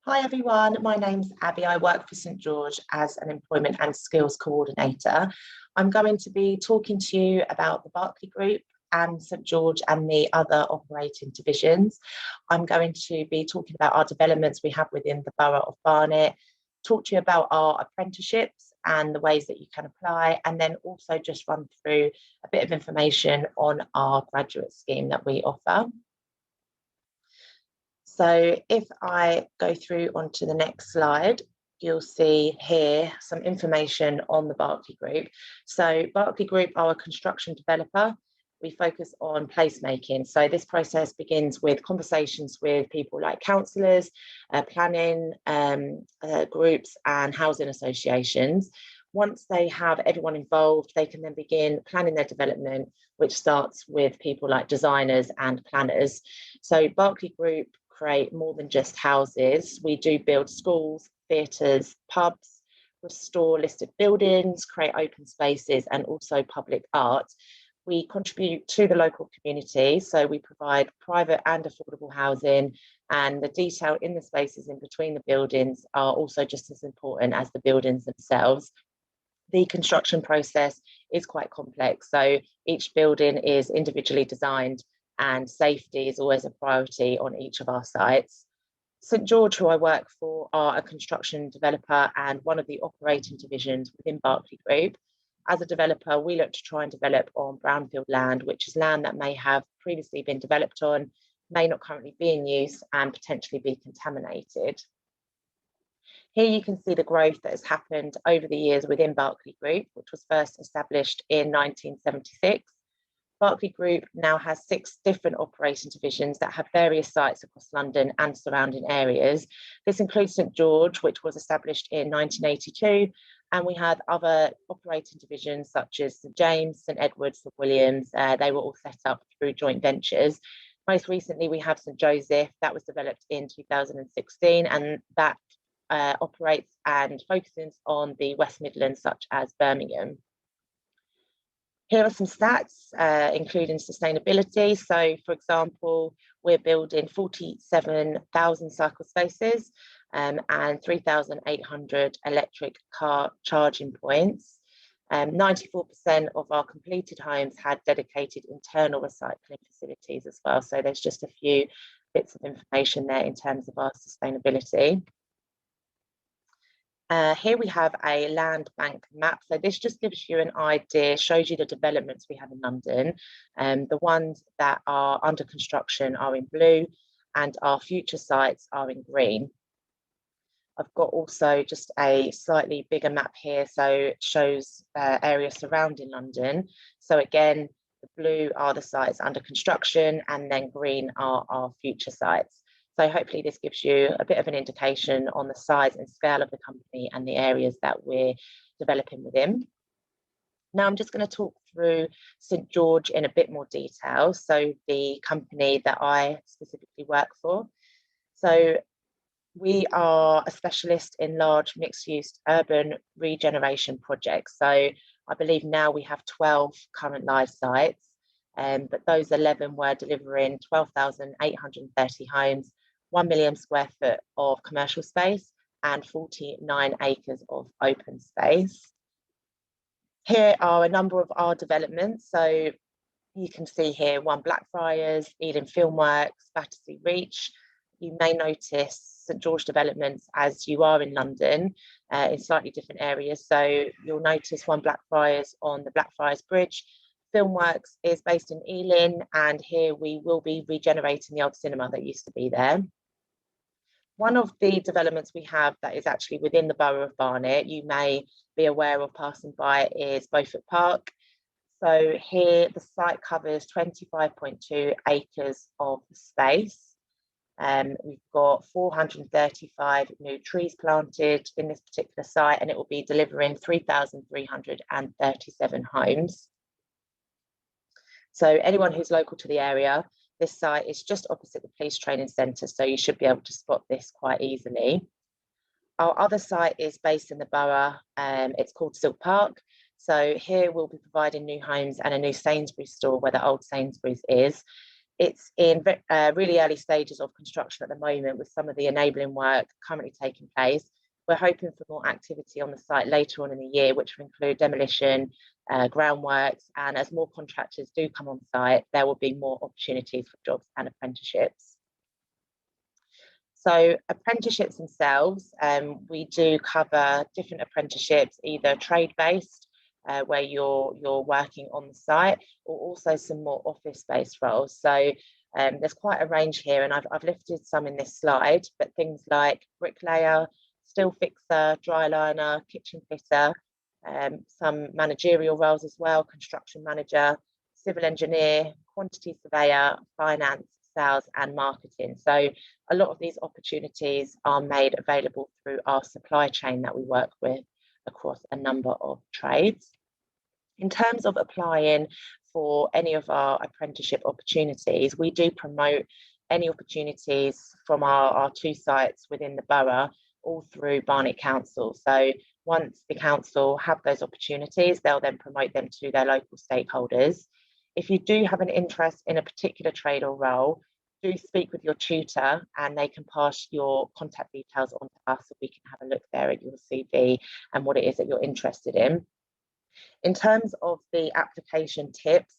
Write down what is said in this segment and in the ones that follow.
Hi everyone, my name's Abbie. I work for St George as an Employment and Skills Coordinator. I'm going to be talking to you about the Berkeley Group and St George and the other operating divisions. I'm going to be talking about our developments we have within the Borough of Barnet, talk to you about our apprenticeships and the ways that you can apply, and then also just run through a bit of information on our graduate scheme that we offer. So if I go through onto the next slide, you'll see here some information on the Berkeley Group. So Berkeley Group are a construction developer. We focus on placemaking. So this process begins with conversations with people like councillors, planning groups and housing associations. Once they have everyone involved, they can then begin planning their development, which starts with people like designers and planners. So Berkeley Group create more than just houses. We do build schools, theatres, pubs, restore listed buildings, create open spaces, and also public art. We contribute to the local community, so we provide private and affordable housing, and the detail in the spaces in between the buildings are also just as important as the buildings themselves. The construction process is quite complex, so each building is individually designed and safety is always a priority on each of our sites. St George, who I work for, are a construction developer and one of the operating divisions within Berkeley Group. As a developer, we look to try and develop on brownfield land, which is land that may have previously been developed on, may not currently be in use, and potentially be contaminated. Here you can see the growth that has happened over the years within Berkeley Group, which was first established in 1976. Berkeley Group now has 6 different operating divisions that have various sites across London and surrounding areas. This includes St George, which was established in 1982, and we had other operating divisions such as St James, St Edwards, St Williams. They were all set up through joint ventures. Most recently, we have St Joseph, that was developed in 2016, and that operates and focuses on the West Midlands, such as Birmingham. Here are some stats, including sustainability. So, for example, we're building 47,000 cycle spaces and 3,800 electric car charging points. 94% of our completed homes had dedicated internal recycling facilities as well. So there's just a few bits of information there in terms of our sustainability. Here we have a land bank map. So this just gives you an idea, shows you the developments we have in London. The ones that are under construction are in blue and our future sites are in green. I've got also just a slightly bigger map here, so it shows areas surrounding London. So again, the blue are the sites under construction and then green are our future sites. So hopefully this gives you a bit of an indication on the size and scale of the company and the areas that we're developing within. Now I'm just going to talk through St George in a bit more detail. So the company that I specifically work for. So we are a specialist in large mixed-use urban regeneration projects. So I believe now we have 12 current live sites, but those 11 were delivering 12,830 homes, 1 million square foot of commercial space and 49 acres of open space. Here are a number of our developments. So you can see here One Blackfriars, Eden Filmworks, Battersea Reach. You may notice St George developments as you are in London in slightly different areas. So you'll notice One Blackfriars on the Blackfriars Bridge. Filmworks is based in Ealing, and here we will be regenerating the old cinema that used to be there. One of the developments we have that is actually within the Borough of Barnet, you may be aware of passing by, is Beaufort Park. So here the site covers 25.2 acres of space. We've got 435 new trees planted in this particular site, and it will be delivering 3,337 homes. So anyone who's local to the area, this site is just opposite the police training centre, so you should be able to spot this quite easily. Our other site is based in the borough, it's called Silk Park. So here we'll be providing new homes and a new Sainsbury's store where the old Sainsbury's is. It's in really early stages of construction at the moment, with some of the enabling work currently taking place. We're hoping for more activity on the site later on in the year, which will include demolition, groundworks, and as more contractors do come on site, there will be more opportunities for jobs and apprenticeships. So apprenticeships themselves, we do cover different apprenticeships, either trade-based, where you're working on the site, or also some more office-based roles. So there's quite a range here, and I've lifted some in this slide, but things like bricklayer, steel fixer, dry liner, kitchen fitter, some managerial roles as well, construction manager, civil engineer, quantity surveyor, finance, sales and marketing. So a lot of these opportunities are made available through our supply chain that we work with across a number of trades. In terms of applying for any of our apprenticeship opportunities, we do promote any opportunities from our 2 sites within the borough, all through Barnet Council. So once the council have those opportunities, they'll then promote them to their local stakeholders. If you do have an interest in a particular trade or role, do speak with your tutor and they can pass your contact details on to us so we can have a look there at your CV and what it is that you're interested in. In terms of the application tips,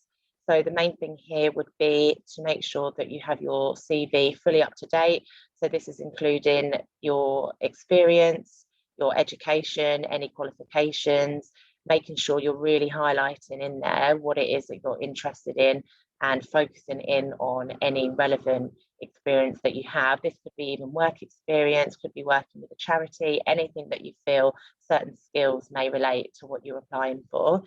so the main thing here would be to make sure that you have your CV fully up to date. So this is including your experience, your education, any qualifications, making sure you're really highlighting in there what it is that you're interested in and focusing in on any relevant experience that you have. This could be even work experience, could be working with a charity, anything that you feel certain skills may relate to what you're applying for.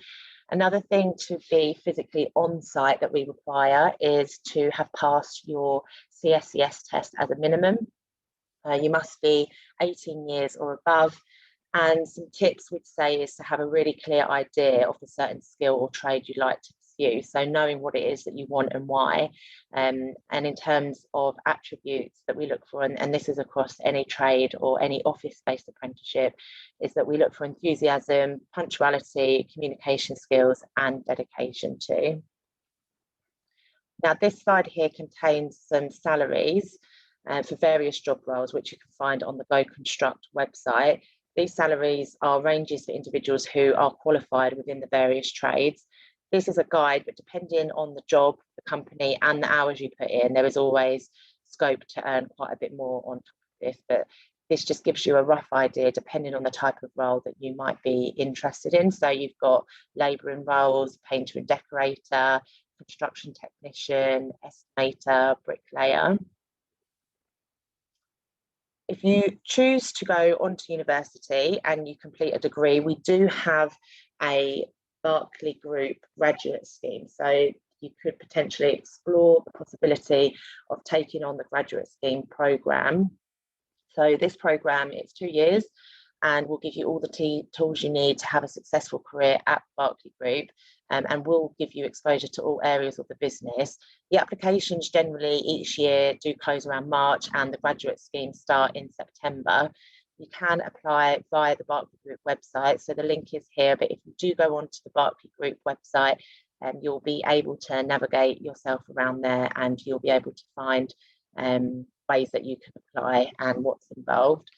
Another thing to be physically on site that we require is to have passed your CSCS test as a minimum. You must be 18 years or above. And some tips we'd say is to have a really clear idea of the certain skill or trade you'd like to pursue. So knowing what it is that you want and why. And in terms of attributes that we look for, and this is across any trade or any office-based apprenticeship, is that we look for enthusiasm, punctuality, communication skills, and dedication too. Now, this slide here contains some salaries for various job roles, which you can find on the Go Construct website. These salaries are ranges for individuals who are qualified within the various trades. This is a guide, but depending on the job, the company, and the hours you put in, there is always scope to earn quite a bit more on top of this. But this just gives you a rough idea, depending on the type of role that you might be interested in. So you've got labouring roles, painter and decorator, construction technician, estimator, bricklayer. If you choose to go on to university and you complete a degree, we do have a Berkeley Group graduate scheme. So you could potentially explore the possibility of taking on the graduate scheme programme. So this programme is 2 years and will give you all the tools you need to have a successful career at Berkeley Group, and will give you exposure to all areas of the business. The applications generally each year do close around March and the graduate schemes start in September. You can apply via the Berkeley Group website. So the link is here, but if you do go onto the Berkeley Group website, you'll be able to navigate yourself around there and you'll be able to find ways that you can apply and what's involved.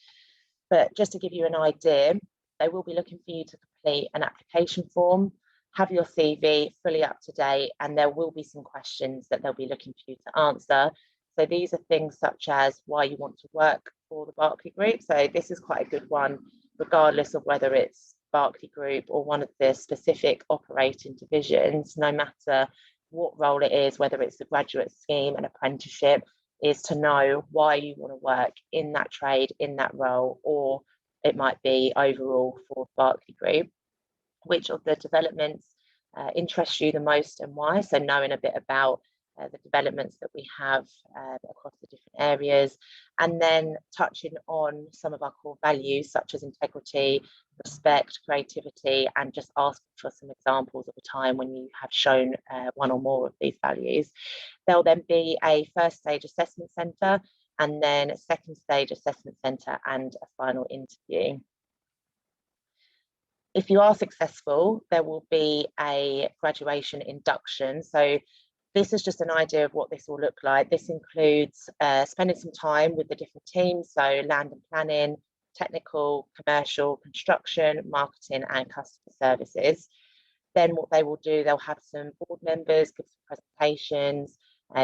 But just to give you an idea, they will be looking for you to complete an application form, have your CV fully up to date, and there will be some questions that they'll be looking for you to answer. So these are things such as why you want to work for the Berkeley Group. So this is quite a good one, regardless of whether it's Berkeley Group or one of the specific operating divisions, no matter what role it is, whether it's the graduate scheme, an apprenticeship, is to know why you want to work in that trade, in that role, or it might be overall for Berkeley Group. Which of the developments interest you the most and why? So knowing a bit about the developments that we have across the different areas, and then touching on some of our core values such as integrity, respect, creativity, and just asking for some examples of a time when you have shown one or more of these values. There'll then be a first stage assessment centre, and then a second stage assessment centre and a final interview. If you are successful, there will be a graduation induction. So This is just an idea of what this will look like. This includes spending some time with the different teams, so land and planning, technical, commercial, construction, marketing, and customer services. Then what they will do, they'll have some board members give some presentations.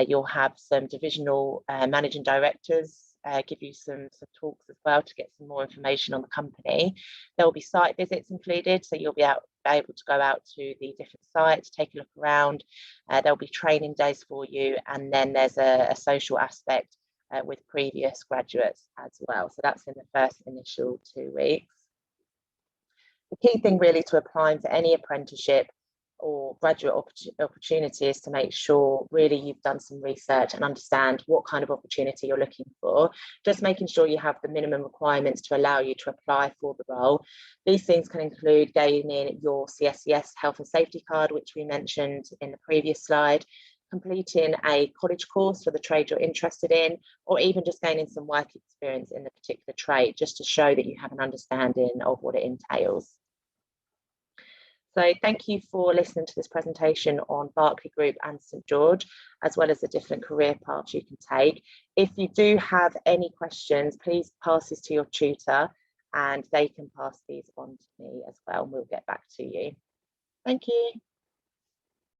You'll have some divisional managing directors give you some talks as well to get some more information on the company. There will be site visits included, so you'll be able to go out to the different sites, take a look around. There'll be training days for you, and then there's a social aspect with previous graduates as well. So that's in the first initial 2 weeks. The key thing really to applying for any apprenticeship or graduate opportunity is to make sure really you've done some research and understand what kind of opportunity you're looking for, just making sure you have the minimum requirements to allow you to apply for the role. These things can include gaining your CSCS health and safety card, which we mentioned in the previous slide, completing a college course for the trade you're interested in, or even just gaining some work experience in the particular trade, just to show that you have an understanding of what it entails. So thank you for listening to this presentation on Berkeley Group and St George, as well as the different career paths you can take. If you do have any questions, please pass this to your tutor and they can pass these on to me as well, and we'll get back to you. Thank you.